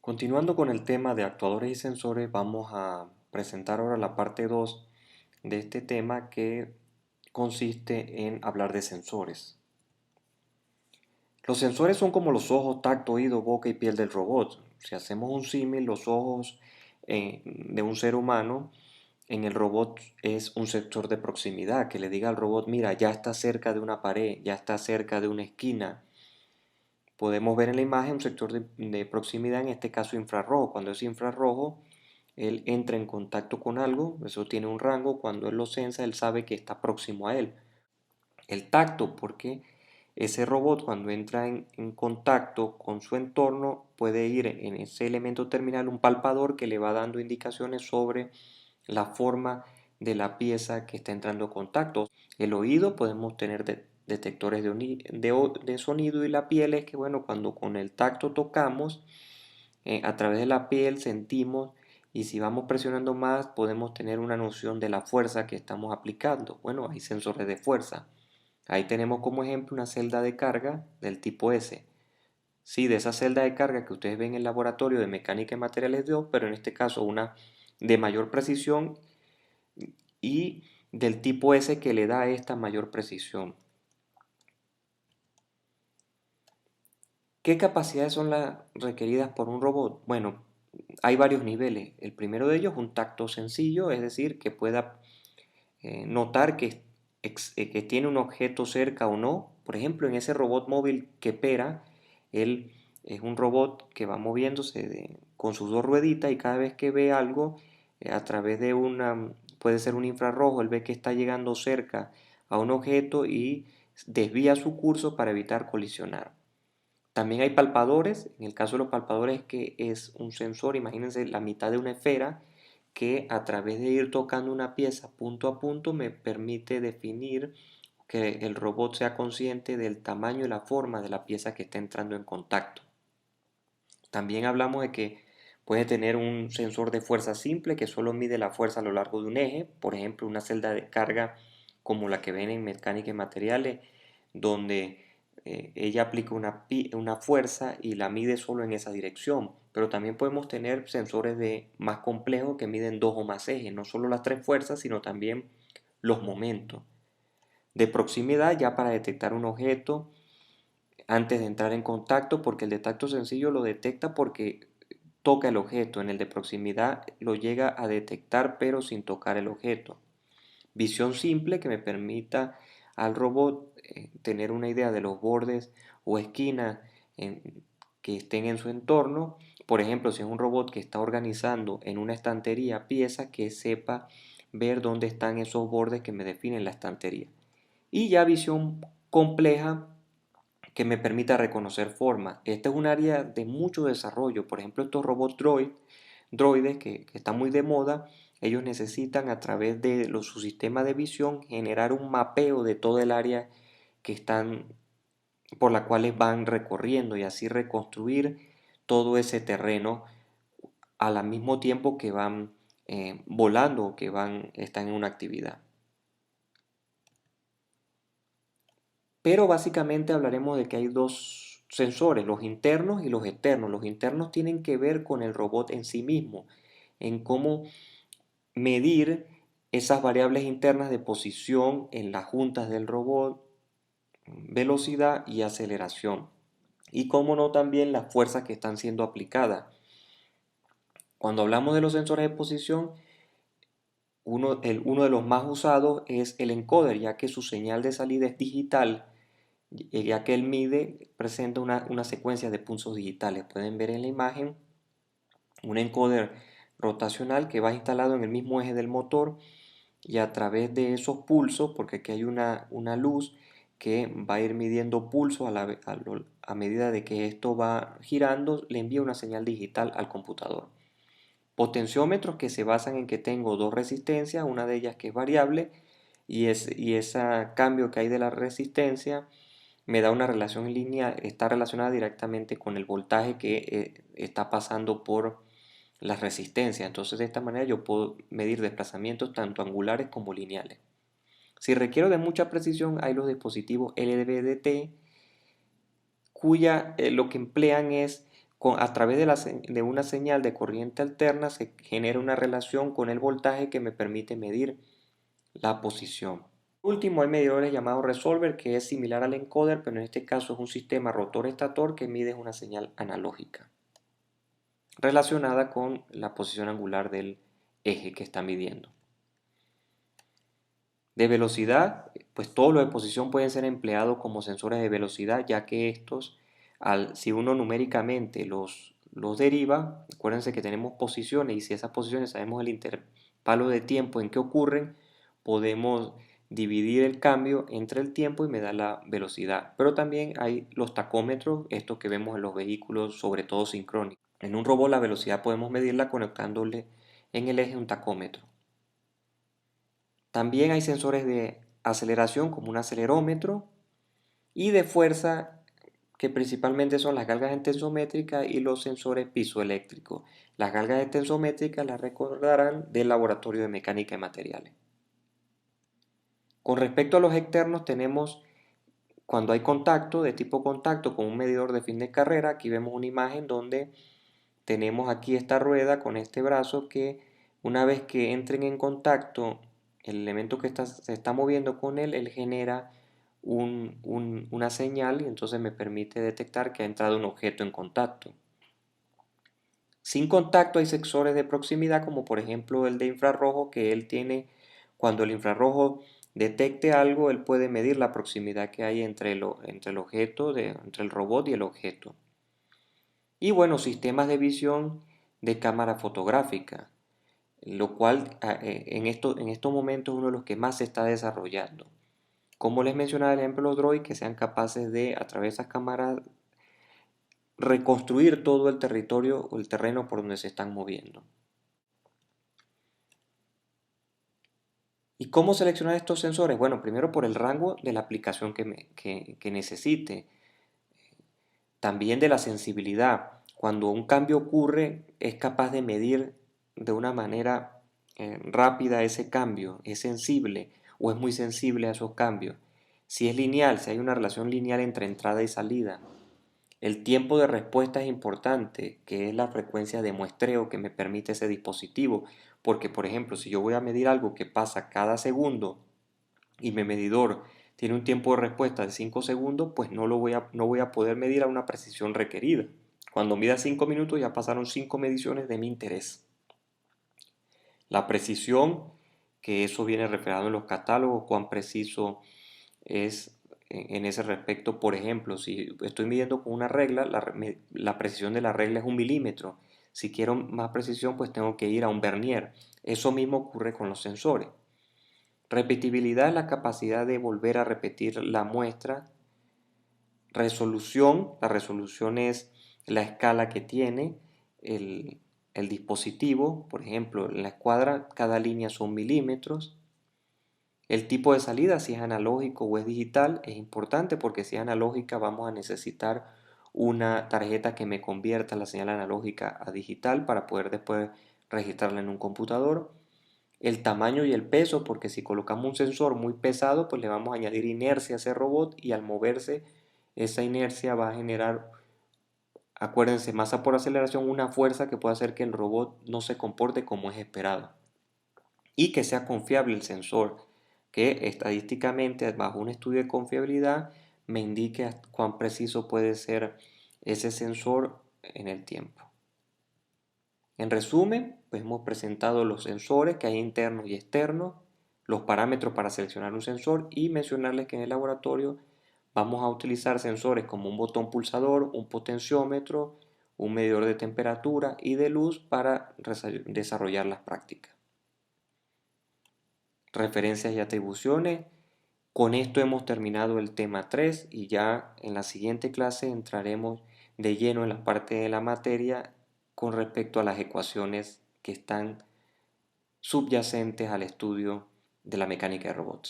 Continuando con el tema de actuadores y sensores, vamos a presentar ahora la parte 2 de este tema que consiste en hablar de sensores. Los sensores son como los ojos, tacto, oído, boca y piel del robot. Si hacemos un símil, los ojos de un ser humano en el robot es un sensor de proximidad que le diga al robot, mira, ya está cerca de una pared, ya está cerca de una esquina. Podemos ver en la imagen un sector de proximidad, en este caso infrarrojo. Cuando es infrarrojo, él entra en contacto con algo, eso tiene un rango, cuando él lo sensa, él sabe que está próximo a él. El tacto, porque ese robot cuando entra en contacto con su entorno puede ir en ese elemento terminal un palpador que le va dando indicaciones sobre la forma de la pieza que está entrando en contacto. El oído, podemos tener detectores de sonido, y la piel es que, bueno, cuando con el tacto tocamos, a través de la piel sentimos, y si vamos presionando más podemos tener una noción de la fuerza que estamos aplicando. Bueno, hay sensores de fuerza. Ahí tenemos como ejemplo una celda de carga del tipo S. Sí, de esa celda de carga que ustedes ven en el laboratorio de mecánica y materiales de O, pero en este caso una de mayor precisión y del tipo S que le da esta mayor precisión. ¿Qué capacidades son las requeridas por un robot? Bueno, hay varios niveles. El primero de ellos es un tacto sencillo, es decir, que pueda notar que tiene un objeto cerca o no. Por ejemplo, en ese robot móvil que Pera, él es un robot que va moviéndose con sus dos rueditas, y cada vez que ve algo a través de puede ser un infrarrojo, él ve que está llegando cerca a un objeto y desvía su curso para evitar colisionar. También hay palpadores. En el caso de los palpadores, que es un sensor, imagínense la mitad de una esfera, que a través de ir tocando una pieza punto a punto me permite definir que el robot sea consciente del tamaño y la forma de la pieza que está entrando en contacto. También hablamos de que puede tener un sensor de fuerza simple que solo mide la fuerza a lo largo de un eje, por ejemplo una celda de carga como la que ven en mecánica y materiales, donde ella aplica una fuerza y la mide solo en esa dirección. Pero también podemos tener sensores más complejos que miden dos o más ejes, no solo las tres fuerzas, sino también los momentos. De proximidad, ya para detectar un objeto antes de entrar en contacto, porque el de tacto sencillo lo detecta porque toca el objeto. En el de proximidad lo llega a detectar pero sin tocar el objeto. Visión simple, que me permita al robot tener una idea de los bordes o esquinas que estén en su entorno. Por ejemplo, si es un robot que está organizando en una estantería piezas, que sepa ver dónde están esos bordes que me definen la estantería. Y ya visión compleja, que me permita reconocer formas. Este es un área de mucho desarrollo. Por ejemplo, estos robots droides que están muy de moda, ellos necesitan, a través de su sistema de visión, generar un mapeo de todo el área que están, por la cuales van recorriendo, y así reconstruir todo ese terreno al mismo tiempo que van volando o que están en una actividad. Pero básicamente hablaremos de que hay dos sensores, los internos y los externos. Los internos tienen que ver con el robot en sí mismo, en cómo medir esas variables internas de posición en las juntas del robot, velocidad y aceleración. Y cómo no, también las fuerzas que están siendo aplicadas. Cuando hablamos de los sensores de posición, uno de los más usados es el encoder, ya que su señal de salida es digital, ya que él presenta una secuencia de pulsos digitales. Pueden ver en la imagen un encoder rotacional que va instalado en el mismo eje del motor, y a través de esos pulsos, porque aquí hay una luz que va a ir midiendo pulsos a medida de que esto va girando, le envía una señal digital al computador. Potenciómetros, que se basan en que tengo dos resistencias, una de ellas que es variable, y ese cambio que hay de la resistencia me da una relación lineal, está relacionada directamente con el voltaje que está pasando por las resistencias. Entonces, de esta manera yo puedo medir desplazamientos tanto angulares como lineales. Si requiero de mucha precisión, hay los dispositivos LVDT, lo que emplean es a través de una señal de corriente alterna se genera una relación con el voltaje que me permite medir la posición. Por último, hay medidores llamados resolver, que es similar al encoder, pero en este caso es un sistema rotor-estator que mide una señal analógica relacionada con la posición angular del eje que está midiendo. De velocidad, pues todo lo de posición pueden ser empleados como sensores de velocidad, ya que estos, si uno numéricamente los deriva, acuérdense que tenemos posiciones y si esas posiciones sabemos el intervalo de tiempo en que ocurren, podemos dividir el cambio entre el tiempo y me da la velocidad. Pero también hay los tacómetros, estos que vemos en los vehículos, sobre todo sincrónicos. En un robot la velocidad podemos medirla conectándole en el eje un tacómetro. También hay sensores de aceleración como un acelerómetro y de fuerza que principalmente son las galgas tensométricas y los sensores piezoeléctricos. Las galgas tensométricas las recordarán del laboratorio de mecánica de materiales. Con respecto a los externos tenemos cuando hay contacto, de tipo contacto con un medidor de fin de carrera. Aquí vemos una imagen donde tenemos aquí esta rueda con este brazo que una vez que entren en contacto el elemento que se está moviendo con él genera una señal y entonces me permite detectar que ha entrado un objeto en contacto. Sin contacto hay sensores de proximidad como por ejemplo el de infrarrojo, que él tiene, cuando el infrarrojo detecte algo, él puede medir la proximidad que hay entre el objeto, entre el robot y el objeto. Y bueno, sistemas de visión de cámara fotográfica, lo cual en estos momentos es uno de los que más se está desarrollando. Como les mencionaba el ejemplo de los droids, que sean capaces de, a través de esas cámaras, reconstruir todo el territorio o el terreno por donde se están moviendo. ¿Y cómo seleccionar estos sensores? Bueno, primero por el rango de la aplicación que necesite. También de la sensibilidad. Cuando un cambio ocurre, es capaz de medir de una manera rápida ese cambio. Es sensible o es muy sensible a esos cambios. Si es lineal, si hay una relación lineal entre entrada y salida. El tiempo de respuesta es importante, que es la frecuencia de muestreo que me permite ese dispositivo. Porque, por ejemplo, si yo voy a medir algo que pasa cada segundo y mi medidor tiene un tiempo de respuesta de 5 segundos, pues no voy a poder medir a una precisión requerida. Cuando mida 5 minutos ya pasaron 5 mediciones de mi interés. La precisión, que eso viene reflejado en los catálogos, cuán preciso es en ese respecto. Por ejemplo, si estoy midiendo con una regla, la precisión de la regla es 1 milímetro. Si quiero más precisión, pues tengo que ir a un vernier. Eso mismo ocurre con los sensores. Repetibilidad es la capacidad de volver a repetir la muestra. Resolución, la resolución es la escala que tiene el dispositivo. Por ejemplo, en la escuadra cada línea son milímetros. El tipo de salida, si es analógico o es digital, es importante porque si es analógica vamos a necesitar una tarjeta que me convierta la señal analógica a digital para poder después registrarla en un computador. El tamaño y el peso, porque si colocamos un sensor muy pesado, pues le vamos a añadir inercia a ese robot y al moverse esa inercia va a generar, acuérdense, masa por aceleración, una fuerza que puede hacer que el robot no se comporte como es esperado y que sea confiable el sensor, que estadísticamente bajo un estudio de confiabilidad me indique cuán preciso puede ser ese sensor en el tiempo. En resumen, pues hemos presentado los sensores que hay internos y externos, los parámetros para seleccionar un sensor y mencionarles que en el laboratorio vamos a utilizar sensores como un botón pulsador, un potenciómetro, un medidor de temperatura y de luz para desarrollar las prácticas. Referencias y atribuciones. Con esto hemos terminado el tema 3 y ya en la siguiente clase entraremos de lleno en la parte de la materia con respecto a las ecuaciones que están subyacentes al estudio de la mecánica de robots.